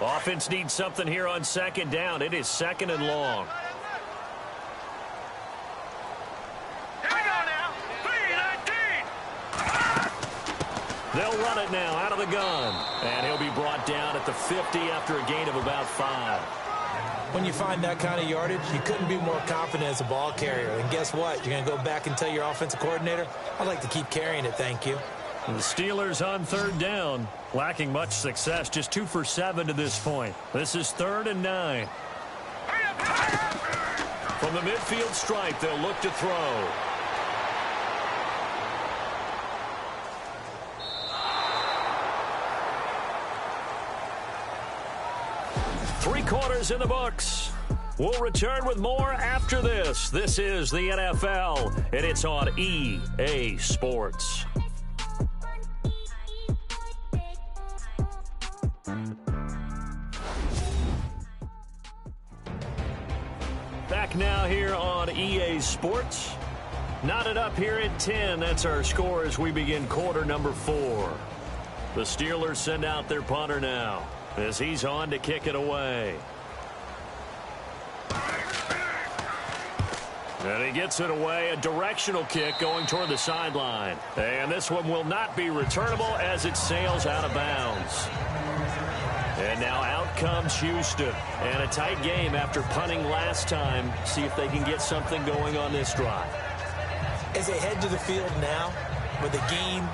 Offense needs something here on second down. It is 2nd and long. They'll run it now out of the gun. And he'll be brought down at the 50 after a gain of about 5. When you find that kind of yardage, you couldn't be more confident as a ball carrier. And guess what? You're going to go back and tell your offensive coordinator, I'd like to keep carrying it, thank you. And the Steelers on third down, lacking much success, just 2 for 7 to this point. This is 3rd and 9. From the midfield stripe, they'll look to throw. Three quarters in the books. We'll return with more after this. This is the NFL, and it's on EA Sports. Back now here on EA Sports. Knotted up here at 10. That's our score as we begin quarter number 4. The Steelers send out their punter now, as he's on to kick it away. And he gets it away, a directional kick going toward the sideline. And this one will not be returnable as it sails out of bounds. And now out comes Houston. And a tight game after punting last time. See if they can get something going on this drive. As they head to the field now, with the game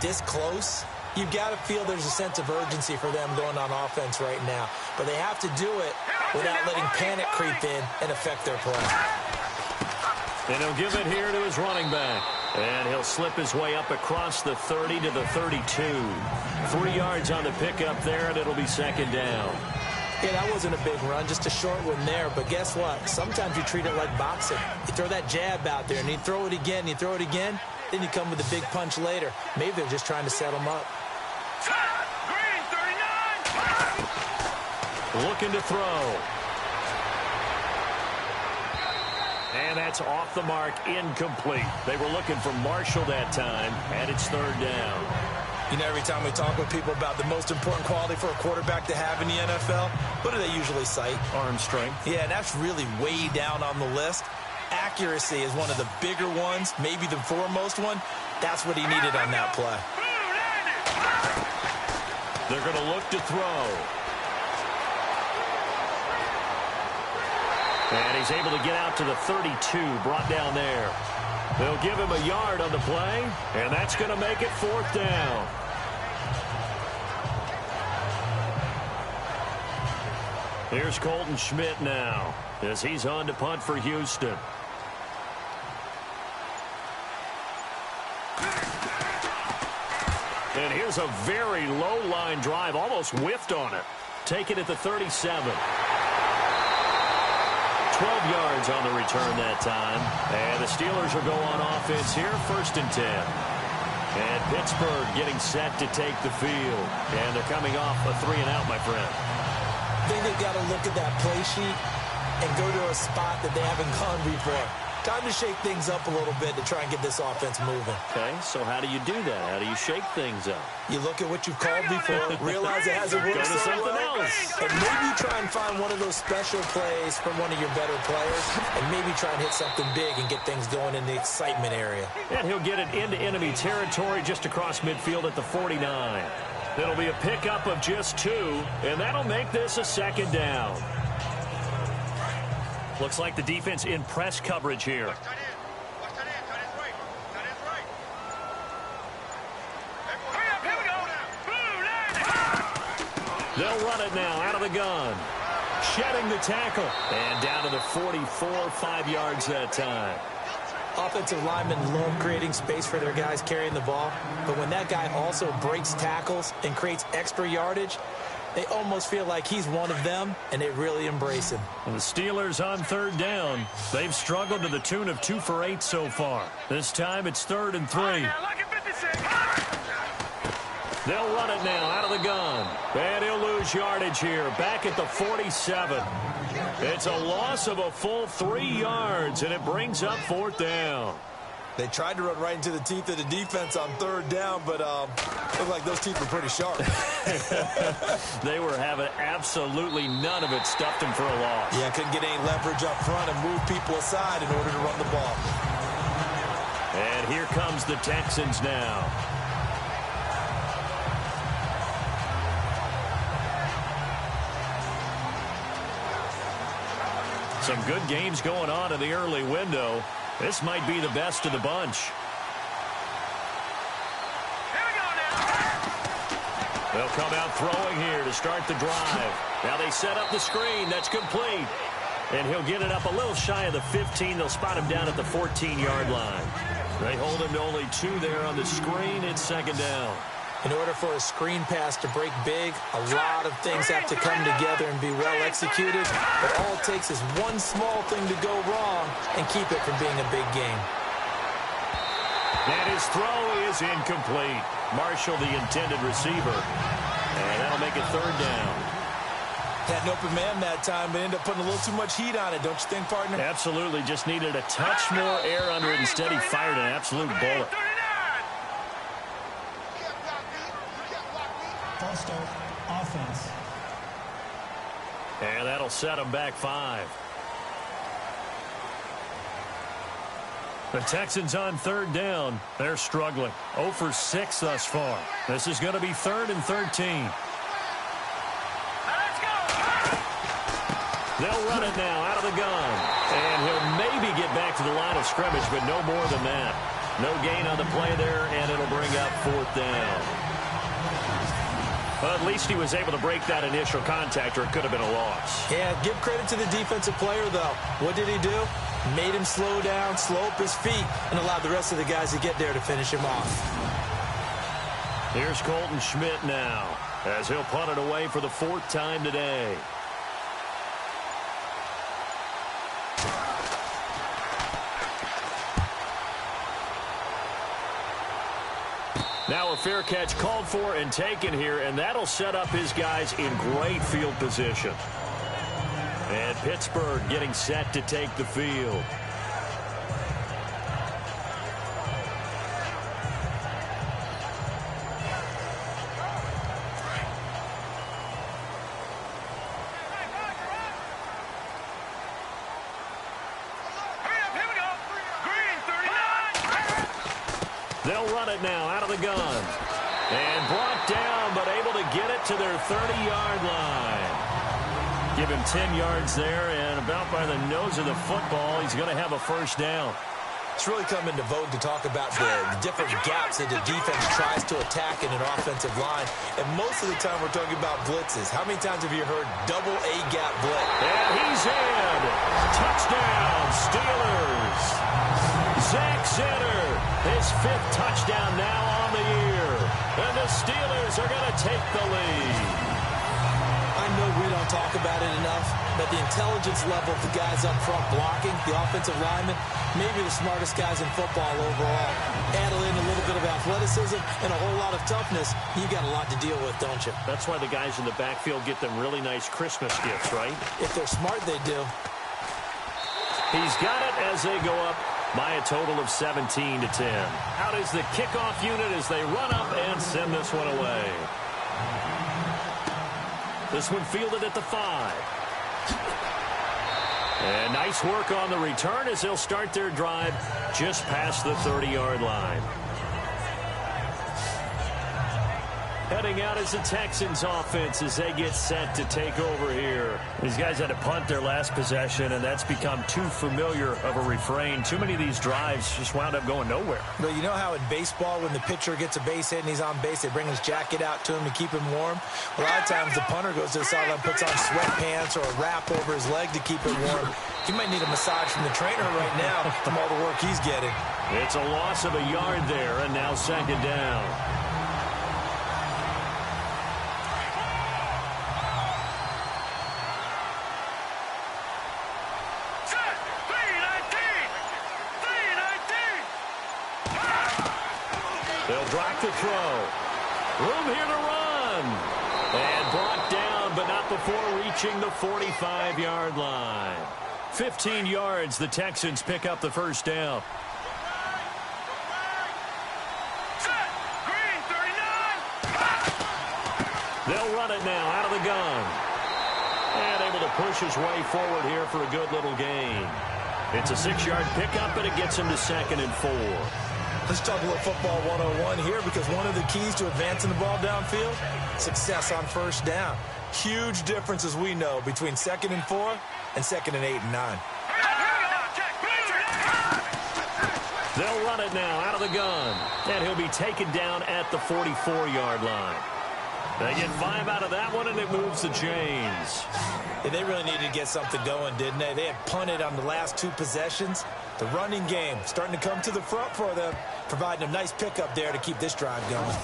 this close, you've got to feel there's a sense of urgency for them going on offense right now. But they have to do it without letting panic creep in and affect their play. And he'll give it here to his running back. And he'll slip his way up across the 30 to the 32. 3 yards on the pickup there, and it'll be second down. Yeah, that wasn't a big run, just a short one there. But guess what? Sometimes you treat it like boxing. You throw that jab out there, and you throw it again, you throw it again, then you come with a big punch later. Maybe they're just trying to set them up. Green, 39. Looking to throw. And that's off the mark, incomplete. They were looking for Marshall that time, and it's third down. You know, every time we talk with people about the most important quality for a quarterback to have in the NFL, what do they usually cite? Arm strength. Yeah, and that's really way down on the list. Accuracy is one of the bigger ones, maybe the foremost one. That's what he needed on that play. They're going to look to throw. And he's able to get out to the 32, brought down there. They'll give him a yard on the play, and that's going to make it fourth down. Here's Colton Schmidt now, as he's on to punt for Houston. And here's a very low line drive, almost whiffed on it. Take it at the 37. 12 yards on the return that time. And the Steelers will go on offense here, 1st and 10. And Pittsburgh getting set to take the field. And they're coming off a 3-and-out, my friend. I think they've got to look at that play sheet and go to a spot that they haven't gone before. Time to shake things up a little bit to try and get this offense moving. Okay, so how do you do that? How do you shake things up? You look at what you've called before, realize it hasn't worked so something well, else. and maybe try and find one of those special plays from one of your better players, and maybe try and hit something big and get things going in the excitement area. And he'll get it into enemy territory just across midfield at the 49. It'll be a pickup of just 2, and that'll make this a second down. Looks like the defense in press coverage here. They'll run it now out of the gun. Shedding the tackle. And down to the 44, 5 yards that time. Offensive linemen love creating space for their guys carrying the ball, but when that guy also breaks tackles and creates extra yardage, they almost feel like he's one of them, and they really embrace him. And the Steelers on third down. They've struggled to the tune of 2 for 8 so far. This time it's 3rd and 3. They'll run it now out of the gun. And he'll lose yardage here. Back at the 47. It's a loss of a full 3 yards, and it brings up 4th down. They tried to run right into the teeth of the defense on third down, but looked like those teeth were pretty sharp. They were having absolutely none of it, stuffed him for a loss. Yeah, couldn't get any leverage up front and move people aside in order to run the ball. And here comes the Texans now. Some good games going on in the early window. This might be the best of the bunch. They'll come out throwing here to start the drive. Now they set up the screen. That's complete. And he'll get it up a little shy of the 15. They'll spot him down at the 14-yard line. They hold him to only 2 there on the screen. It's second down. In order for a screen pass to break big, a lot of things have to come together and be well executed. But all it takes is one small thing to go wrong and keep it from being a big game. And his throw is incomplete. Marshall, the intended receiver. And that'll make it third down. Had an open man that time, but ended up putting a little too much heat on it, don't you think, partner? Absolutely. Just needed a touch more air under it. Instead, he fired an absolute bullet. False start, offense. And that'll set him back 5. The Texans on third down. They're struggling. 0 for 6 thus far. This is going to be 3rd and 13. They'll run it now out of the gun. And he'll make maybe get back to the line of scrimmage, but no more than that. No gain on the play there, and it'll bring up 4th down. Well, at least he was able to break that initial contact, or it could have been a loss. Yeah, give credit to the defensive player, though. What did he do? Made him slow down, slow up his feet, and allowed the rest of the guys to get there to finish him off. Here's Colton Schmidt now, as he'll punt it away for the 4th time today. Now a fair catch called for and taken here, and that'll set up his guys in great field position. And Pittsburgh getting set to take the field. They'll run it now out of the gun. And brought down, but able to get it to their 30-yard line. Give him 10 yards there, and about by the nose of the football, he's going to have a 1st down. It's really come into vogue to talk about the different gaps that the defense tries to attack in an offensive line. And most of the time we're talking about blitzes. How many times have you heard double A-gap blitz? And he's in. Touchdown, Steelers. Zach Zenner, his 5th touchdown now on the year. And the Steelers are going to take the lead. I know we don't talk about it enough, but the intelligence level of the guys up front blocking, the offensive linemen, maybe the smartest guys in football overall. Add in a little bit of athleticism and a whole lot of toughness, you got a lot to deal with, don't you? That's why the guys in the backfield get them really nice Christmas gifts, right? If they're smart, they do. He's got it as they go up by a total of 17-10. Out is the kickoff unit as they run up and send this one away. This one fielded at the 5. And nice work on the return as they'll start their drive just past the 30-yard line. Heading out is the Texans offense as they get set to take over here. These guys had to punt their last possession, and that's become too familiar of a refrain. Too many of these drives just wound up going nowhere. But you know how in baseball when the pitcher gets a base hit and he's on base, they bring his jacket out to him to keep him warm? A lot of times the punter goes to the sideline, puts on sweatpants or a wrap over his leg to keep it warm. He might need a massage from the trainer right now from all the work he's getting. It's a loss of a yard there, and now 2nd down. They'll drop the throw. Room here to run. And brought down, but not before reaching the 45-yard line. 15 yards, the Texans pick up the 1st down. They'll run it now out of the gun. And able to push his way forward here for a good little gain. It's a 6-yard pickup, but it gets him to 2nd and 4. Let's talk a little football 101 here, because one of the keys to advancing the ball downfield, success on 1st down. Huge difference, as we know, between 2nd and 4 and 2nd and 8 and 9. They'll run it now out of the gun. And he'll be taken down at the 44-yard line. They get 5 out of that one, and it moves the chains. Yeah, they really needed to get something going, didn't they? They had punted on the last 2 possessions. The running game starting to come to the front for them, providing a nice pickup there to keep this drive going.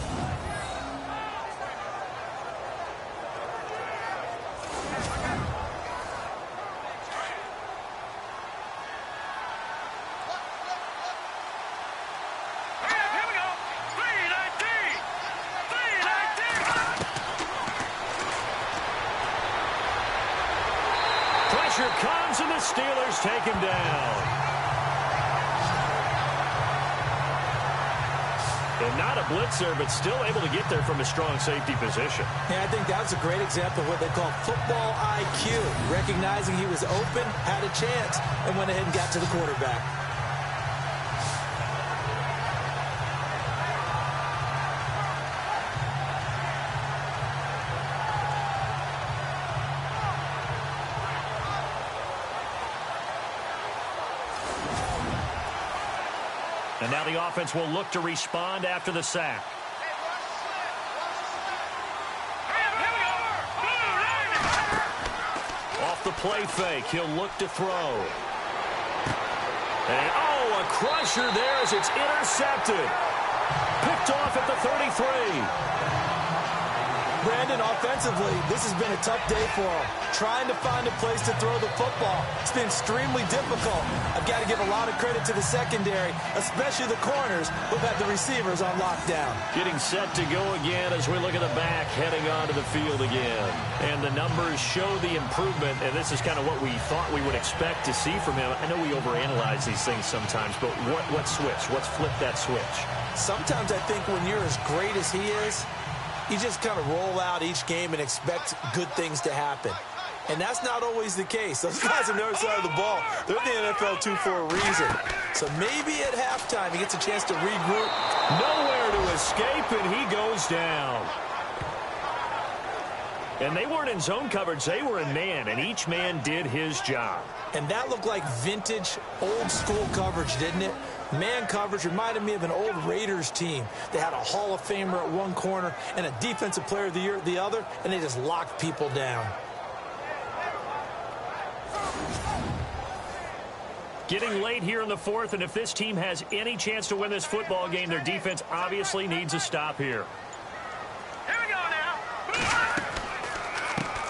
Pressure comes, and the Steelers take him down. And not a blitzer, but still able to get there from a strong safety position. Yeah, I think that's a great example of what they call football IQ. Recognizing he was open, had a chance, and went ahead and got to the quarterback. And now the offense will look to respond after the sack. Off the play fake, he'll look to throw. And, oh, a crusher there as it's intercepted. Picked off at the 33. Brandon, offensively, this has been a tough day for him. Trying to find a place to throw the football. It's been extremely difficult. I've got to give a lot of credit to the secondary, especially the corners who've had the receivers on lockdown. Getting set to go again as we look at the back heading onto the field again. And the numbers show the improvement, and this is kind of what we thought we would expect to see from him. I know we overanalyze these things sometimes, but what switch? What's flip that switch? Sometimes I think when you're as great as he is, you just kind of roll out each game and expect good things to happen. And that's not always the case. Those guys on the other side of the ball, they're in the NFL too for a reason. So maybe at halftime he gets a chance to regroup. Nowhere to escape, and he goes down. And they weren't in zone coverage. They were in man, and each man did his job. And that looked like vintage, old-school coverage, didn't it? Man coverage reminded me of an old Raiders team. They had a Hall of Famer at one corner and a Defensive Player of the Year at the other, and they just locked people down. Getting late here in the fourth, and if this team has any chance to win this football game, their defense obviously needs a stop here. Here we go now.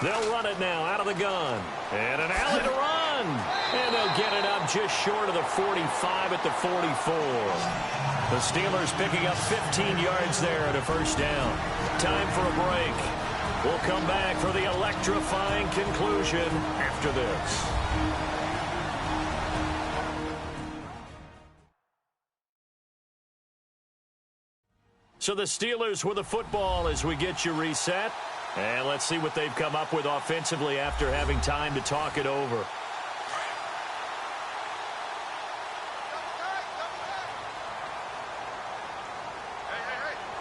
They'll run it now out of the gun. And an alley to run. And they'll get it up just short of the 45 at the 44. The Steelers picking up 15 yards there at a first down. Time for a break. We'll come back for the electrifying conclusion after this. So the Steelers with the football as we get you reset. And let's see what they've come up with offensively after having time to talk it over.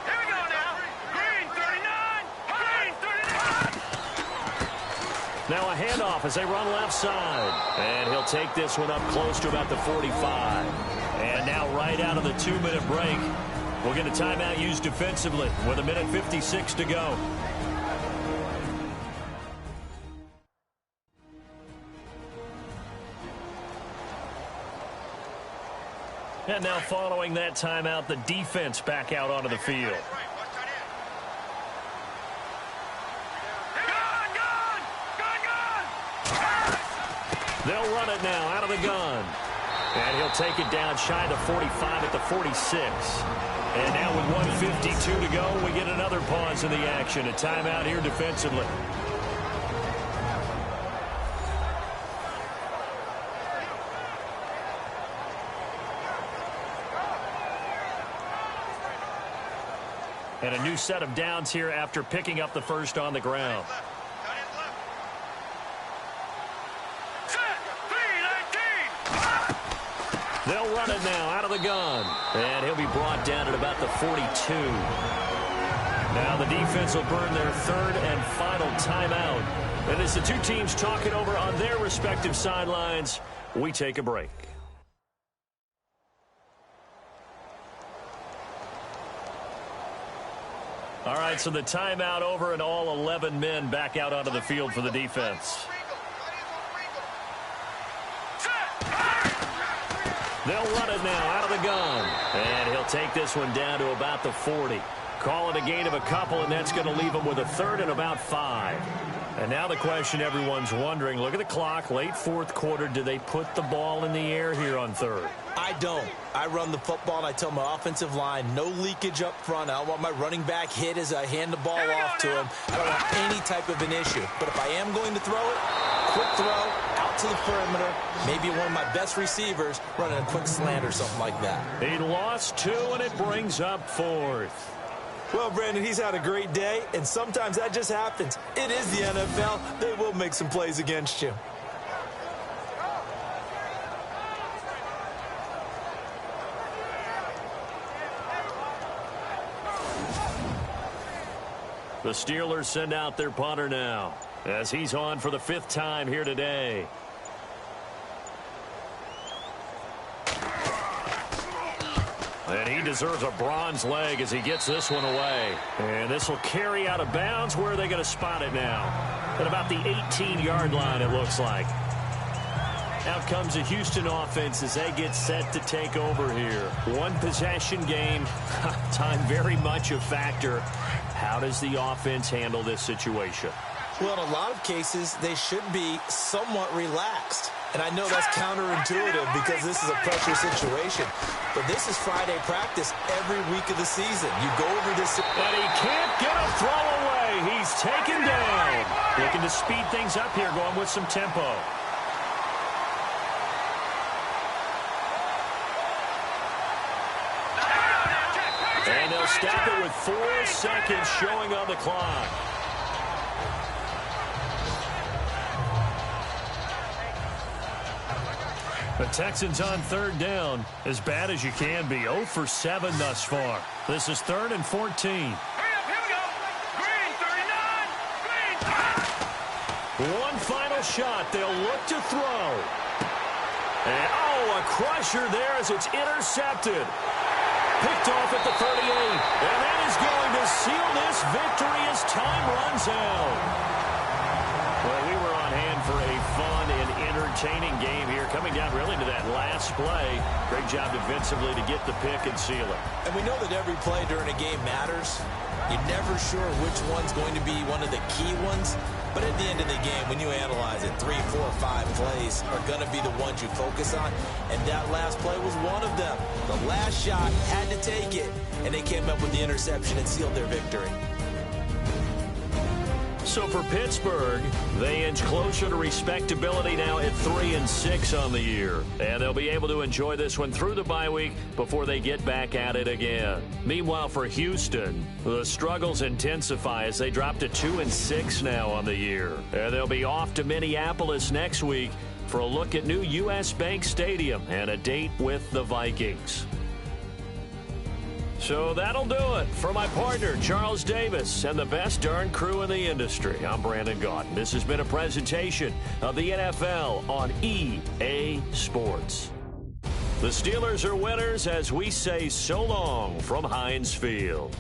Here we go now. Green 39. Green 39. Now a handoff as they run left side. And he'll take this one up close to about the 45. And now right out of the 2-minute break, we'll get a timeout used defensively with 1:56 to go. And now following that timeout, the defense back out onto the field. They'll run it now out of the gun. And he'll take it down shy of the 45 at the 46. And now with 1:52 to go, we get another pause in the action. A timeout here defensively. And a new set of downs here after picking up the first on the ground. They'll run it now out of the gun. And he'll be brought down at about the 42. Now the defense will burn their third and final timeout. And as the two teams talk it over on their respective sidelines, we take a break. All right, so the timeout over and all 11 men back out onto the field for the defense. They'll run it now out of the gun. And he'll take this one down to about the 40. Call it a gain of a couple, and that's going to leave him with a third and about 5. And now the question everyone's wondering, look at the clock, late fourth quarter, do they put the ball in the air here on third? I don't. I run the football, and I tell my offensive line, no leakage up front. I don't want my running back hit as I hand the ball off to him. I don't want any type of an issue. But if I am going to throw it, quick throw, out to the perimeter, maybe one of my best receivers running a quick slant or something like that. He lost 2, and it brings up 4th. Well, Brandon, he's had a great day, and sometimes that just happens. It is the NFL. They will make some plays against you. The Steelers send out their punter now as he's on for the 5th time here today. And he deserves a bronze leg as he gets this one away. And this will carry out of bounds. Where are they going to spot it now? At about the 18-yard line, it looks like. Out comes the Houston offense as they get set to take over here. One possession game. Time very much a factor. How does the offense handle this situation? Well, in a lot of cases, they should be somewhat relaxed. And I know that's counterintuitive because this is a pressure situation. But this is Friday practice every week of the season. You go over this. But he can't get a throw away. He's taken down. Looking to speed things up here, going with some tempo. And they'll stop it with 4 seconds showing on the clock. The Texans on third down, as bad as you can be. 0 for 7 thus far. This is 3rd and 14. Here we go. Green, 39. Green. One final shot. They'll look to throw. And, a crusher there as it's intercepted. Picked off at the 38. And that is going to seal this victory as time runs out. Well, we were on hand for a fun and entertaining game here, coming down really to that last play. Great job defensively to get the pick and seal it. And we know that every play during a game matters. You're never sure which one's going to be one of the key ones. But at the end of the game, when you analyze it, 3, 4, 5 plays are going to be the ones you focus on. And that last play was one of them. The last shot had to take it, and they came up with the interception and sealed their victory. So for Pittsburgh, they inch closer to respectability now at 3-6 on the year. And they'll be able to enjoy this one through the bye week before they get back at it again. Meanwhile, for Houston, the struggles intensify as they drop to 2-6 now on the year. And they'll be off to Minneapolis next week for a look at new U.S. Bank Stadium and a date with the Vikings. So that'll do it. For my partner, Charles Davis, and the best darn crew in the industry, I'm Brandon Gaudin. This has been a presentation of the NFL on EA Sports. The Steelers are winners as we say so long from Heinz Field.